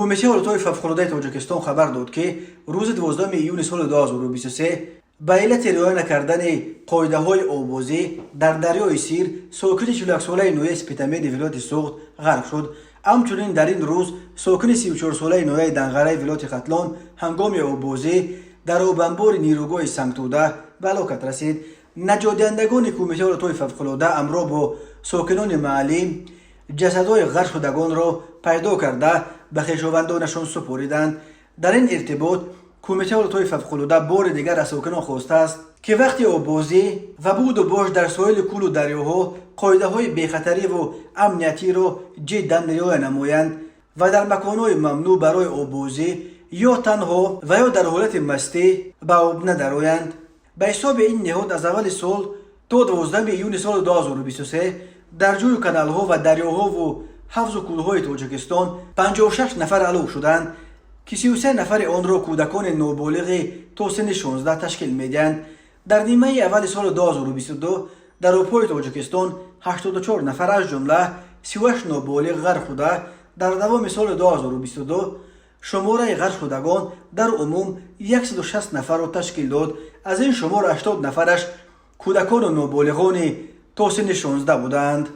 کمیته ولایت‌های فوق‌العاده تاجیکستان خبر داد که روز 12 ایون سال 2023 به علت رعایت نکردن قاعده‌های آببازی در دریای سیر ساکن 41 ساله نویه سپیتامید ولایت سوخت غرق شد. همچنین در این روز ساکن 34 ساله نویه دنغره ولایت ختلان هنگام آببازی در آبانبار نیروگاه سنگتوده به هلاکت رسید. نجات دهندگان کمیته ولایت‌های فوق‌العاده همراه با ساکنان محلی جسدهای غرق شدگان را پیدا کرده به خویشاوندانشان سپردند. در این ارتباط کمیته ولایت‌های فوق‌العاده بار دیگر از ساکنان خواسته است که وقتی آببازی و بود و باش در ساحل کل و دریاها قاعده‌های بی‌خطری و امنیتی را جداً رعایت نمایند و در مکان‌های ممنوع برای آببازی یا تنها و یا در حالت مستی به آب ندرآیند. به حساب این نهاد از اول سال تا 12 ایون سال 2023 در جوی کانال‌ها و دریاها و حوض و کودهای تاجیکستان 56 نفر هلاک شدند که 33 نفر آن را کودکان نابالغ تا سن 16 تشکیل می‌دهند. در نیمه اول سال 2022 در آب‌های تاجیکستان 84 نفر از جمله 38 نابالغ غرق شده. در دوام سال 2022 شماره غرق شدگان در عموم 160 نفر را تشکیل داد. از این شمار 80 نفرش کودکان و نابالغان تا سن 16 بودند.